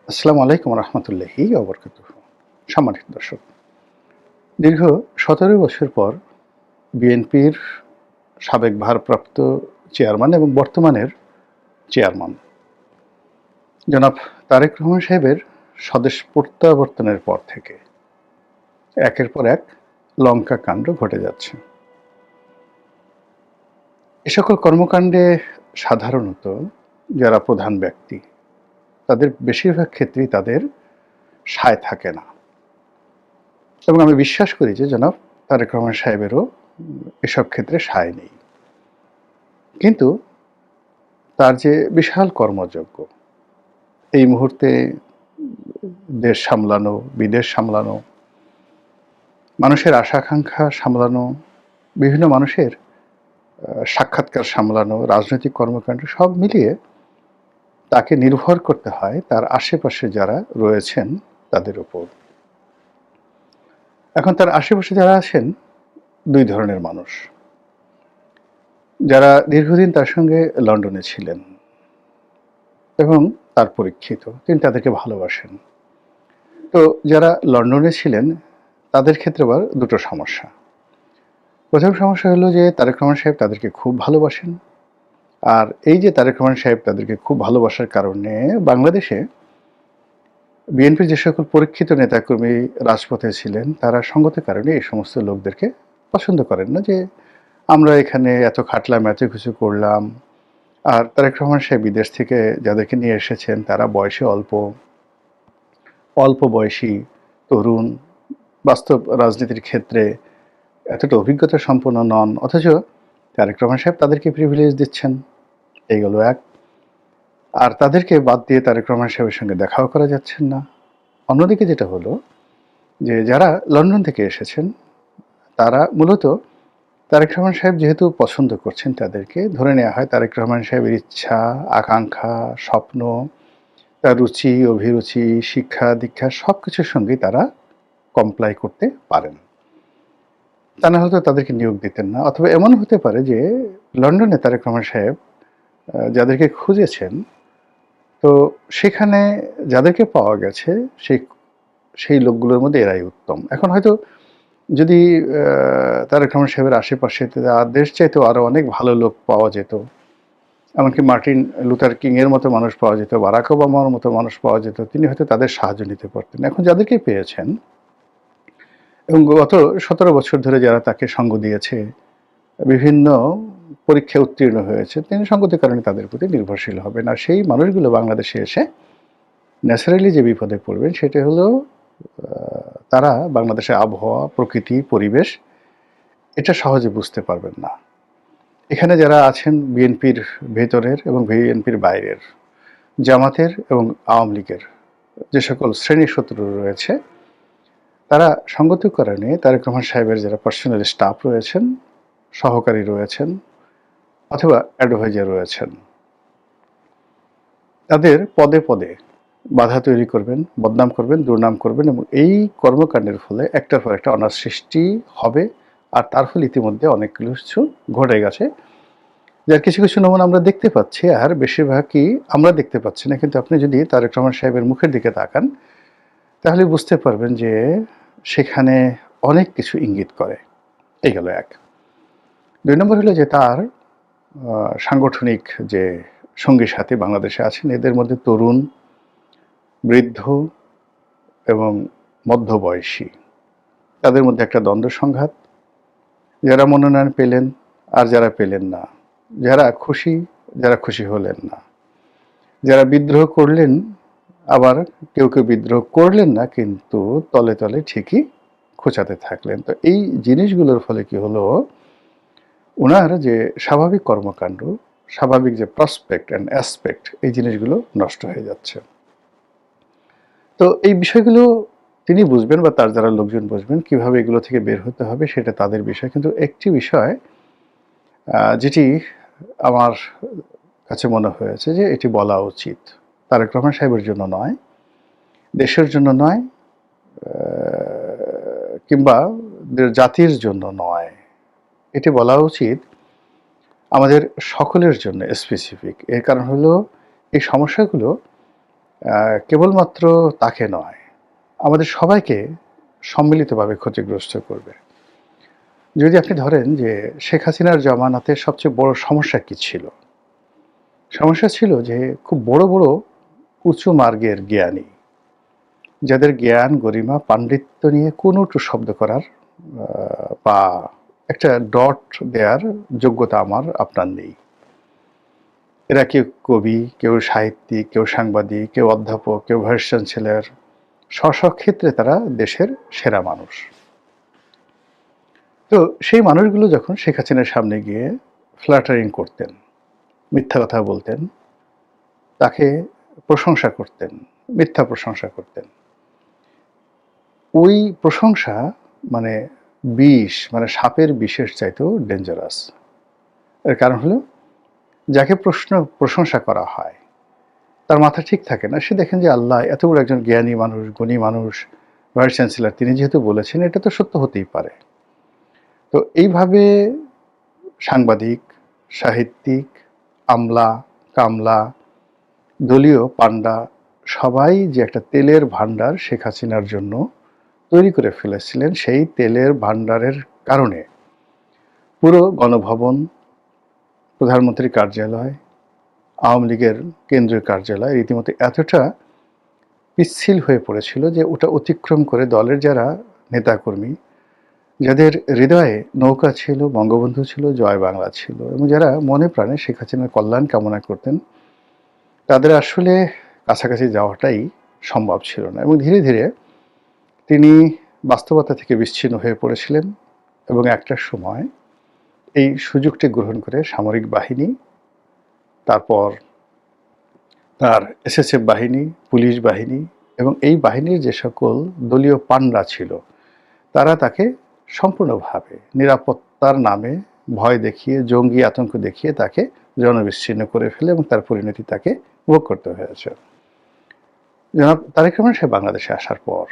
আসসালামু আলাইকুম রহমতুল্লাহি ওবরকাতুহু। সম্মানিত দর্শক, দীর্ঘ ১৭ বছর পর বিএনপির সাবেক ভারপ্রাপ্ত চেয়ারম্যান এবং বর্তমানের চেয়ারম্যান জনাব তারেক রহমান সাহেবের স্বদেশ প্রত্যাবর্তনের পর থেকে একের পর এক লঙ্কা কাণ্ড ঘটে যাচ্ছে। এ সকল কর্মকাণ্ডে সাধারণত যারা প্রধান ব্যক্তি তাদের বেশিরভাগ ক্ষেত্রেই তাদের সায় থাকে না, এবং আমি বিশ্বাস করি যে জনাব তারেক রহমান সাহেবেরও এসব ক্ষেত্রে সায় নেই। কিন্তু তার যে বিশাল কর্মযজ্ঞ, এই মুহূর্তে দেশ সামলানো, বিদেশ সামলানো, মানুষের আশা আকাঙ্ক্ষা সামলানো, বিভিন্ন মানুষের সাক্ষাৎকার সামলানো, রাজনৈতিক কর্মকাণ্ড সব মিলিয়ে তাকে নির্ভর করতে হয় তার আশেপাশে যারা রয়েছেন তাদের উপর। এখন তার আশেপাশে যারা আছেন দুই ধরনের মানুষ। যারা দীর্ঘদিন তার সঙ্গে লন্ডনে ছিলেন এবং তার পরীক্ষিত, তিনি তাদেরকে ভালোবাসেন। তো যারা লন্ডনে ছিলেন তাদের ক্ষেত্রে আবার দুটো সমস্যা। প্রথম সমস্যা হলো যে তারেক রহমান সাহেব তাদেরকে খুব ভালোবাসেন, আর এই যে তারেক রহমান সাহেব তাদেরকে খুব ভালোবাসার কারণে বাংলাদেশে বিএনপির যে সকল পরীক্ষিত নেতাকর্মী রাজপথে ছিলেন তারা সঙ্গত কারণে এই সমস্ত লোকদেরকে পছন্দ করেন না, যে আমরা এখানে এত খাটলাম, এত কিছু করলাম, আর তারেক রহমান সাহেব বিদেশ থেকে যাদেরকে নিয়ে এসেছেন তারা বয়সে অল্প, অল্প বয়সী, তরুণ, বাস্তব রাজনীতির ক্ষেত্রে এতটা অভিজ্ঞতা সম্পন্ন নন, অথচ তারেক রহমান সাহেব তাদেরকে প্রিভিলেজ দিচ্ছেন। এই গেল এক। আর তাদেরকে বাদ দিয়ে তারেক রহমান সাহেবের সঙ্গে দেখাও করা যাচ্ছেন না। অন্যদিকে যেটা হলো যে যারা লন্ডন থেকে এসেছেন তারা মূলত তারেক রহমান সাহেব যেহেতু পছন্দ করছেন, তাদেরকে ধরে নেওয়া হয় তারেক রহমান সাহেবের ইচ্ছা, আকাঙ্ক্ষা, স্বপ্ন, তার রুচি, অভিরুচি, শিক্ষা দীক্ষা সব কিছুর সঙ্গেই তারা কমপ্লাই করতে পারেন। তা না হলে তো তাদেরকে নিয়োগ দিতেন না। অথবা এমন হতে পারে যে লন্ডনে তারেক রহমান সাহেব যাদেরকে খুঁজেছেন, তো সেখানে যাদেরকে পাওয়া গেছে সেই সেই লোকগুলোর মধ্যে এরাই উত্তম। এখন হয়তো যদি তারেক রহমান সাহেবের আশেপাশে দেশ চাইতেও আরও অনেক ভালো লোক পাওয়া যেত, এমনকি মার্টিন লুথার কিংয়ের মতো মানুষ পাওয়া যেত, বারাক ওবামার মতো মানুষ পাওয়া যেত, তিনি হয়তো তাদের সাহায্য নিতে পারতেন। এখন যাদেরকে পেয়েছেন এবং গত ১৭ বছর ধরে যারা তাকে সঙ্গ দিয়েছে, বিভিন্ন পরীক্ষায় উত্তীর্ণ হয়েছে, তিনি সঙ্গতির কারণে তাদের প্রতি নির্ভরশীল হবেন। আর সেই মানুষগুলো বাংলাদেশে এসে ন্যাচারালি যে বিপদে পড়বেন সেটা হলো তারা বাংলাদেশের আবহাওয়া, প্রকৃতি, পরিবেশ এটা সহজে বুঝতে পারবেন না। এখানে যারা আছেন বিএনপির ভেতরের এবং বিএনপির বাইরের, জামাতের এবং আওয়ামী লীগের যে সকল শ্রেণী শত্রু রয়েছে, তারা সঙ্গতির কারণে তারেক রহমান সাহেবের যারা পার্সোনাল স্টাফ রয়েছেন, সহকারী রয়েছেন অথবা অ্যাডভাইজার রয়েছেন, তাদের পদে পদে বাধা তৈরি করবেন, বদনাম করবেন, দুর্নাম করবেন, এবং এই কর্মকাণ্ডের ফলে একটার পর একটা অনার সৃষ্টি হবে। আর তার ফলে ইতিমধ্যে অনেক কিছু ঘটে গেছে, যার কিছু কিছু নমুনা আমরা দেখতে পাচ্ছি, আর বেশিরভাগই আমরা দেখতে পাচ্ছি না। কিন্তু আপনি যদি তারেক রহমান সাহেবের মুখের দিকে তাকান তাহলে বুঝতে পারবেন যে সেখানে অনেক কিছু ইঙ্গিত করে। এই গেল এক। ২ নম্বর হলো যে তার সাংগঠনিক যে সঙ্গী সাথী বাংলাদেশে আছেন, এদের মধ্যে তরুণ, বৃদ্ধ এবং মধ্যবয়সী, তাদের মধ্যে একটা দ্বন্দ্ব সংঘাত। যারা মনোনয়ন পেলেন আর যারা পেলেন না, যারা খুশি হলেন না, যারা বিদ্রোহ করলেন, আবার কেউ কেউ বিদ্রোহ করলেন না কিন্তু তলে তলে ঠিকই খোঁচাতে থাকলেন। তো এই জিনিসগুলোর ফলে কি হলো, ওনার যে স্বাভাবিক কর্মকাণ্ড, স্বাভাবিক যে প্রসপেক্ট অ্যান্ড অ্যাসপেক্ট, এই জিনিসগুলো নষ্ট হয়ে যাচ্ছে। তো এই বিষয়গুলো তিনি বুঝবেন বা তার যারা লোকজন বুঝবেন কিভাবে এগুলো থেকে বের হতে হবে সেটা তাদের বিষয়। কিন্তু একটি বিষয় যেটি আমার কাছে মনে হয়েছে যে এটি বলা উচিত, তারেক রহমান সাহেবের জন্য নয়, দেশের জন্য নয়, কিংবা জাতির জন্য নয়, এটি বলা উচিত আমাদের সকলের জন্য স্পেসিফিক। এর কারণ হলো এই সমস্যাগুলো কেবলমাত্র তাকে নয়, আমাদের সবাইকে সম্মিলিতভাবে ক্ষতিগ্রস্ত করবে। যদি আপনি ধরেন যে শেখ হাসিনার জামানাতে সবচেয়ে বড় সমস্যা কি ছিল? সমস্যা ছিল যে খুব বড়, বড় উঁচু মার্গের জ্ঞানী, যাদের জ্ঞান, গরিমা, পাণ্ডিত্য নিয়ে কোনো শব্দ করার বা একটা ডট দেয়ার যোগ্যতা আমার আপনার নেই। এরা কেউ কবি, কেউ সাহিত্যিক, কেউ সাংবাদিক, কেউ অধ্যাপক, কেউ ভাইস চ্যান্সেলর। স্ব ক্ষেত্রে তারা দেশের সেরা মানুষ। তো সেই মানুষগুলো যখন শেখ হাসিনার সামনে গিয়ে ফ্ল্যাটারিং করতেন, মিথ্যা কথা বলতেন, তাকে প্রশংসা করতেন, মিথ্যা প্রশংসা করতেন। ওই প্রশংসা মানে বিষ, মানে সাপের বিষের চাইতেও ডেঞ্জারাস। এর কারণ হলো, যাকে প্রশংসা করা হয় তার মাথা ঠিক থাকে না। সে দেখেন যে আল্লাহ এত বড় একজন জ্ঞানী মানুষ, গুণী মানুষ, ভাইস চ্যান্সেলর, তিনি যেহেতু বলেছেন এটা তো সত্য হতেই পারে। তো এইভাবে সাংবাদিক, সাহিত্যিক, আমলা, কামলা, দলীয় পান্ডা সবাই যে একটা তেলের ভান্ডার শেখ হাসিনার জন্য তৈরি করে ফেলেছিলেন, সেই তেলের ভান্ডারের কারণে পুরো গণভবন, প্রধানমন্ত্রীর কার্যালয়, আওয়ামী লীগের কেন্দ্রীয় কার্যালয় রীতিমতো এতটা পিচ্ছিল হয়ে পড়েছিল যে ওটা অতিক্রম করে দলের যারা নেতাকর্মী, যাদের হৃদয়ে নৌকা ছিল, বঙ্গবন্ধু ছিল, জয় বাংলা ছিল এবং যারা মনে প্রাণে শেখ হাসিনার কল্যাণ কামনা করতেন, তাদের আসলে কাছাকাছি যাওয়াটাই সম্ভব ছিল না। এবং ধীরে ধীরে তিনি বাস্তবতা থেকে বিচ্ছিন্ন হয়ে পড়েছিলেন এবং একটা সময় এই সুযোগটি গ্রহণ করে সামরিক বাহিনী, তারপর তার এসএসএফ বাহিনী, পুলিশ বাহিনী এবং এই বাহিনীর যে সকল দলীয় পান্ডা ছিল, তারা তাকে সম্পূর্ণভাবে নিরাপত্তার নামে ভয় দেখিয়ে, জঙ্গি আতঙ্ক দেখিয়ে তাকে জনবিচ্ছিন্ন করে ফেলে এবং তার পরিণতি তাকে ভোগ করতে হয়েছে। জনাব তারেক রহমান সাহেব বাংলাদেশে আসার পর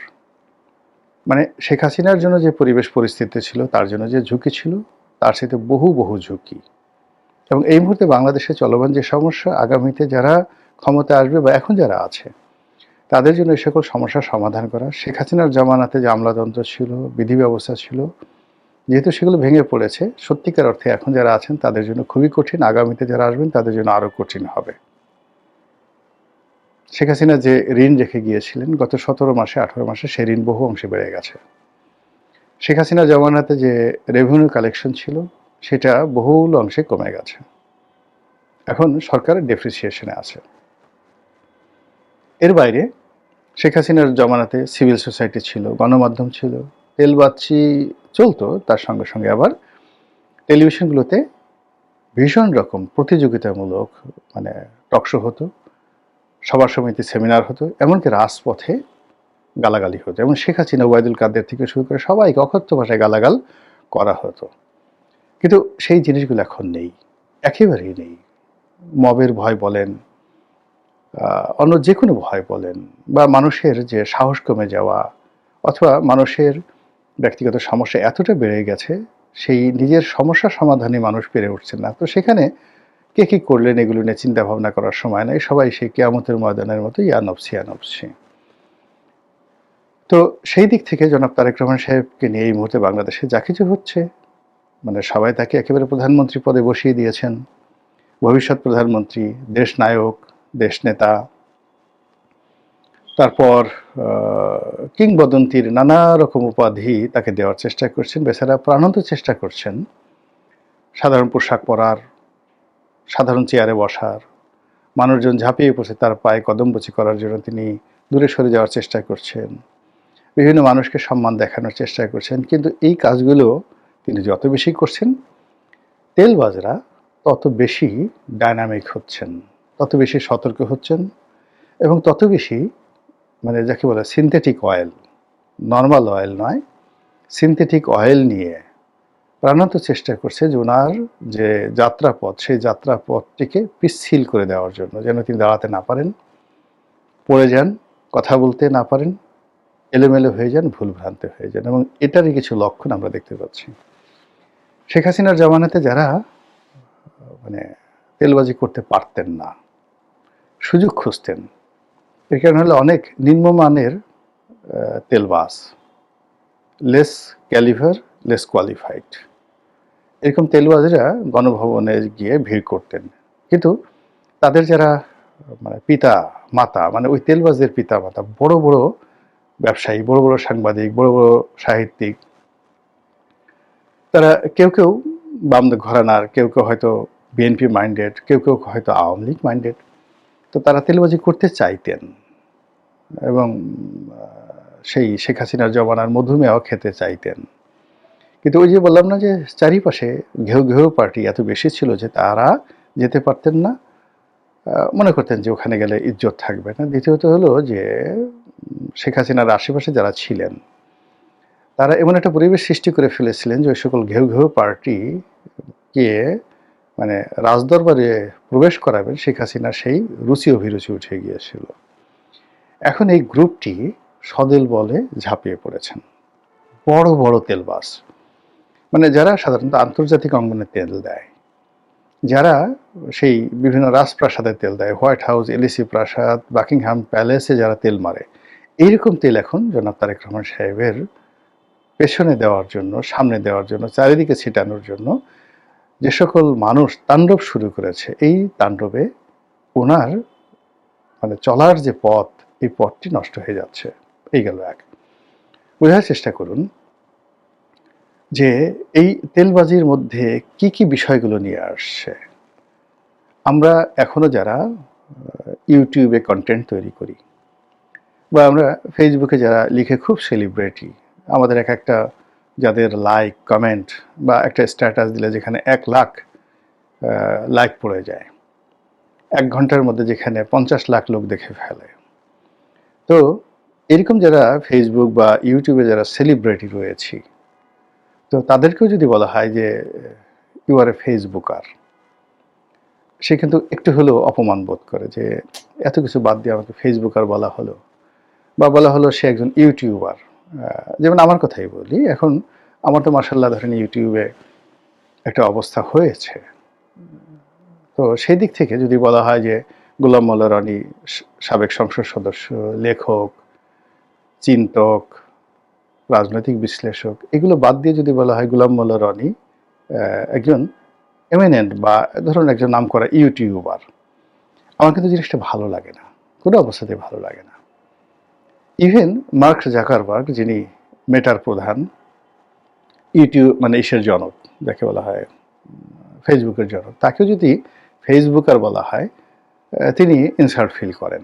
মানে শেখ হাসিনার জন্য যে পরিবেশ পরিস্থিতি ছিল, তার জন্য যে ঝুঁকি ছিল, তার সাথে বহু বহু ঝুঁকি। এবং এই মুহূর্তে বাংলাদেশে চলমান যে সমস্যা, আগামীতে যারা ক্ষমতায় আসবে বা এখন যারা আছে, তাদের জন্য এই সকল সমস্যার সমাধান করা, শেখ হাসিনার জামানাতে যে আমলাতন্ত্র ছিল, বিধি ব্যবস্থা ছিল, যেহেতু সেগুলো ভেঙে পড়েছে, সত্যিকার অর্থে এখন যারা আছেন তাদের জন্য খুবই কঠিন, আগামীতে যারা আসবেন তাদের জন্য আরও কঠিন হবে। শেখ হাসিনা যে ঋণ রেখে গিয়েছিলেন গত 17 মাসে, 18 মাসে, সেই ঋণ বহু অংশে বেড়ে গেছে। শেখ হাসিনা জামানাতে যে রেভিনিউ কালেকশন ছিল, সেটা বহুল অংশে কমে গেছে। এখন সরকার ডেপ্রিসিয়েশনে আছে। এর বাইরে শেখ হাসিনার জমানাতে সিভিল সোসাইটি ছিল, গণমাধ্যম ছিল, তেলবাচ্চি চলতো, তার সঙ্গে সঙ্গে আবার টেলিভিশনগুলোতে ভীষণ রকম প্রতিযোগিতামূলক মানে টকশো হতো, সভা সমিতি সেমিনার হতো, এমনকি রাজপথে গালাগালি হতো এবং শেখ হাসিনা, ওবায়দুল কাদের থেকে শুরু করে সবাইকে অকথ্য ভাষায় গালাগাল করা হতো। কিন্তু সেই জিনিসগুলো এখন নেই, একেবারেই নেই। মবের ভয় বলেন, অন্য যে কোনো ভয় বলেন, বা মানুষের যে সাহস কমে যাওয়া, অথবা মানুষের ব্যক্তিগত সমস্যা এতটা বেড়ে গেছে, সেই নিজের সমস্যা সমাধানে মানুষ পেরে উঠছেন না। তো সেখানে কে কী করলেন এগুলো নিয়ে চিন্তা ভাবনা করার সময় নাই, সবাই সেই কিয়ামতের ময়দানের মতো ইয়া নফসি ইয়া নফসি। তো সেই দিক থেকে জনাব তারেক রহমান সাহেবকে নিয়ে এই মুহূর্তে বাংলাদেশে যা কিছু হচ্ছে, মানে সবাই তাকে একেবারে প্রধানমন্ত্রী পদে বসিয়ে দিয়েছেন, ভবিষ্যৎ প্রধানমন্ত্রী, দেশ নায়ক, দেশ নেতা, তারপর কিংবদন্তির নানা রকম উপাধি তাকে দেওয়ার চেষ্টা করছেন। বেচারা প্রাণান্ত চেষ্টা করছেন সাধারণ পোশাক পরার, সাধারণ চেয়ারে বসার, মানুষজন ঝাঁপিয়ে পড়ছে তার পায়ে কদমবুচি করার জন্য তিনি দূরে সরে যাওয়ার চেষ্টা করছেন, বিভিন্ন মানুষকে সম্মান দেখানোর চেষ্টা করছেন। কিন্তু এই কাজগুলো তিনি যত বেশি করছেন, তেলবাজরা তত বেশি ডায়নামিক হচ্ছেন, তত বেশি সতর্ক হচ্ছেন এবং তত বেশি মানে যাকে বলে সিনথেটিক অয়েল, নর্মাল অয়েল নয়, সিনথেটিক অয়েল নিয়ে প্রাণান্ত চেষ্টা করছে যে ওনার যে যাত্রাপথ, সেই যাত্রাপথটিকে পিচ্ছিল করে দেওয়ার জন্য, যেন তিনি দাঁড়াতে না পারেন, পড়ে যান, কথা বলতে না পারেন, এলোমেলো হয়ে যান, ভুলভ্রান্তি হয়ে যান। এবং এটারই কিছু লক্ষণ আমরা দেখতে পাচ্ছি। শেখ হাসিনার জামানাতে যারা মানে তেলবাজি করতে পারতেন না, সুযোগ খুঁজতেন, এর কারণ হলো অনেক নিম্নমানের তেলবাজ, লেস ক্যালিভার, লেস কোয়ালিফাইড। এরকম তেলবাজেরা গণভবনে গিয়ে ভিড় করতেন। কিন্তু তাদের যারা মানে পিতা মাতা, মানে ওই তেলবাজদের পিতা মাতা বড় বড় ব্যবসায়ী, বড় বড় সাংবাদিক, বড় বড় সাহিত্যিক, তারা কেউ কেউ বাম ঘরানার, কেউ কেউ হয়তো বিএনপি মাইন্ডেড, কেউ কেউ হয়তো আওয়ামী লীগ মাইন্ডেড। তো তারা তেলবাজি করতে চাইতেন এবং সেই শেখ হাসিনার জমানার মধুমেহ খেতে চাইতেন। কিন্তু ওই যে বললাম না যে চারিপাশে ঘেউ ঘেউ পার্টি এত বেশি ছিল যে তারা যেতে পারতেন না। মনে করতেন যে ওখানে গেলে ইজ্জত থাকবে না। দ্বিতীয়ত হলো যে শেখ হাসিনার আশেপাশে যারা ছিলেন তারা এমন একটা পরিবেশ সৃষ্টি করে ফেলেছিলেন যে ওই সকল ঘেউ ঘেউ পার্টিকে মানে রাজদরবারে প্রবেশ করাবেন শেখ হাসিনার সেই রুচি অভিরুচি উঠে গিয়েছিল। এখন এই গ্রুপটি সদেল বলে ঝাঁপিয়ে পড়েছেন বড় বড় তেলবাজ, মানে যারা সাধারণত আন্তর্জাতিক অঙ্গনে তেল দেয়, যারা সেই বিভিন্ন রাজপ্রাসাদে তেল দেয়, হোয়াইট হাউস, এলিসি প্রাসাদ, বাকিংহাম প্যালেসে যারা তেল মারে, এইরকম তেল এখন জনাব তারেক রহমান সাহেবের পেছনে দেওয়ার জন্য, সামনে দেওয়ার জন্য, চারিদিকে ছিটানোর জন্য যে সকল মানুষ তাণ্ডব শুরু করেছে, এই তাণ্ডবে ওনার মানে চলার যে পথ, এই পথটি নষ্ট হয়ে যাচ্ছে। এই গেল এক। বোঝার চেষ্টা করুন যে এই তেলবাজির মধ্যে কি কি বিষয়গুলো নিয়ে আসছে। আমরা এখনো যারা ইউটিউবে কন্টেন্ট তৈরি করি বা আমরা ফেসবুকে যারা লিখে খুব সেলিব্রিটি, আমাদের এক একটা যাদের লাইক কমেন্ট বা একটা স্ট্যাটাস দিলে যেখানে 1 লাখ লাইক পড়ে যায়, 1 ঘন্টার মধ্যে যেখানে 50 লাখ লোক দেখে ফেলে, তো এরকম যারা ফেসবুক বা ইউটিউবে যারা সেলিব্রিটি রয়েছি, তো তাদেরকেও যদি বলা হয় যে ইউ আর এ ফেসবুকার, সে কিন্তু একটু হলেও অপমান বোধ করে যে এত কিছু বাদ দিয়ে আমাকে ফেসবুকার বলা হলো, বা বলা হলো সে একজন ইউটিউবার। যেমন আমার কথাই বলি, এখন আমার তো মাশাআল্লাহ ধরেন ইউটিউবে একটা অবস্থা হয়েছে। তো সেই দিক থেকে যদি বলা হয় যে গোলাম মোল্লা রনি সাবেক সংসদ সদস্য, লেখক, চিন্তক, রাজনৈতিক বিশ্লেষক, এগুলো বাদ দিয়ে যদি বলা হয় গোলাম মোল্লা রনি একজন এমিনেন্ট বা ধরুন একজন নামকরা ইউটিউবার, আমার কিন্তু জিনিসটা ভালো লাগে না, কোনো অবস্থাতেই ভালো লাগে না। ইভেন মার্ক জাকারবার্গ, যিনি মেটার প্রধান, ইউটিউব মানে ইসের জনক যাকে বলা হয় ফেসবুকের জনক, তাকেও যদি ফেসবুকার বলা হয় তিনি ইনসাল্ট ফিল করেন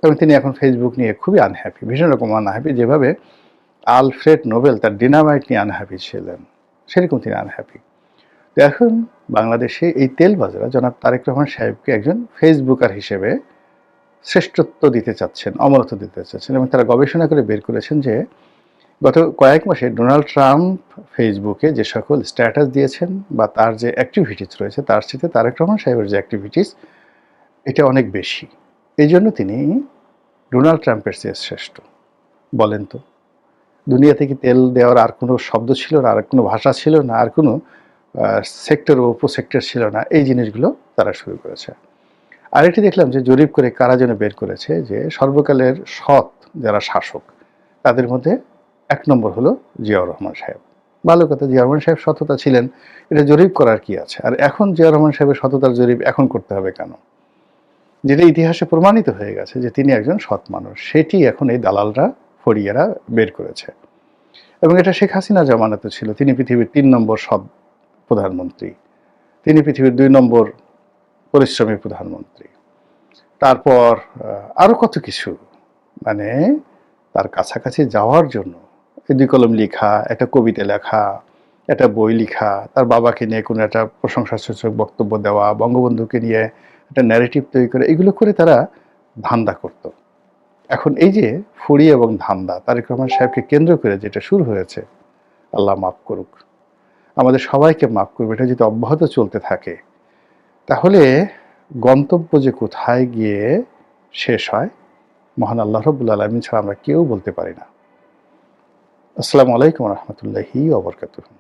এবং তিনি এখন ফেসবুক নিয়ে খুবই আনহ্যাপি, ভীষণ রকম আনহ্যাপি। যেভাবে আলফ্রেড নোবেল তার ডিনামাইট নিয়ে আনহ্যাপি ছিলেন, সেরকম তিনি আনহ্যাপি। তো এখন বাংলাদেশে এই তেলবাজরা জনাব তারেক রহমান সাহেবকে একজন ফেসবুকার হিসেবে শ্রেষ্ঠত্ব দিতে চাচ্ছেন, অমরত্ব দিতে চাচ্ছেন, এবং তারা গবেষণা করে বের করেছেন যে গত কয়েক মাসে ডোনাল্ড ট্রাম্প ফেসবুকে যে সকল স্ট্যাটাস দিয়েছেন বা তার যে অ্যাক্টিভিটিস রয়েছে, তার সাথে তারেক রহমান সাহেবের যে অ্যাক্টিভিটিস, এটা অনেক বেশি। এই জন্য তিনি ডোনাল্ড ট্রাম্পের চেয়ে শ্রেষ্ঠ। বলেন তো, দুনিয়াতে কি তেল দেওয়ার আর কোনো শব্দ ছিল না, আর কোনো ভাষা ছিল না, আর কোনো সেক্টর ও উপসেক্টর ছিল না? এই জিনিসগুলো তারা শুরু করেছে। আরেকটি দেখলাম যে জরিপ করে কারা যেন বের করেছে যে সর্বকালের সৎ যারা শাসক, তাদের মধ্যে 1 নম্বর হলো জিয়াউর রহমান সাহেব। ভালো কথা, জিয়াউর রহমান সাহেব সততা ছিলেন, এটা জরিপ করার কি আছে? আর এখন জিয়াউর রহমান সাহেবের সততার জরিপ এখন করতে হবে কেন? যেটা ইতিহাসে প্রমাণিত হয়ে গেছে যে তিনি একজন সৎ মানুষ, সেটি এখন এই দালালরা, ফড়িয়েরা বের করেছে। এবং এটা শেখ হাসিনা জামানাতে ছিল। তিনি পৃথিবীর 3 নম্বর সৎ প্রধানমন্ত্রী, তিনি পৃথিবীর 2 নম্বর পরিশ্রমী প্রধানমন্ত্রী। তারপর আরও কত কিছু, মানে তার কাছাকাছি যাওয়ার জন্য 2 কলম লেখা, একটা কবিতা লেখা, একটা বই লেখা, তার বাবাকে নিয়ে কোনো একটা প্রশংসাসূচক বক্তব্য দেওয়া, বঙ্গবন্ধুকে নিয়ে একটা ন্যারেটিভ তৈরি করে, এগুলো করে তারা ধান্দা করত। এখন এই যে ফুড়ি এবং ধান্দা তারেক রহমান সাহেবকে কেন্দ্র করে যেটা শুরু হয়েছে, আল্লাহ মাফ করুক, আমাদের সবাইকে মাফ করবে, এটা যদি অব্যাহত চলতে থাকে তাহলে গন্তব্য যে কোথায় গিয়ে শেষ হয় মহান আল্লাহ রাব্বুল আলামিন ছাড়া আমরা কেউ বলতে পারি না। আসসালামু আলাইকুম ওয়া রাহমাতুল্লাহি ওয়া বারাকাতুহু।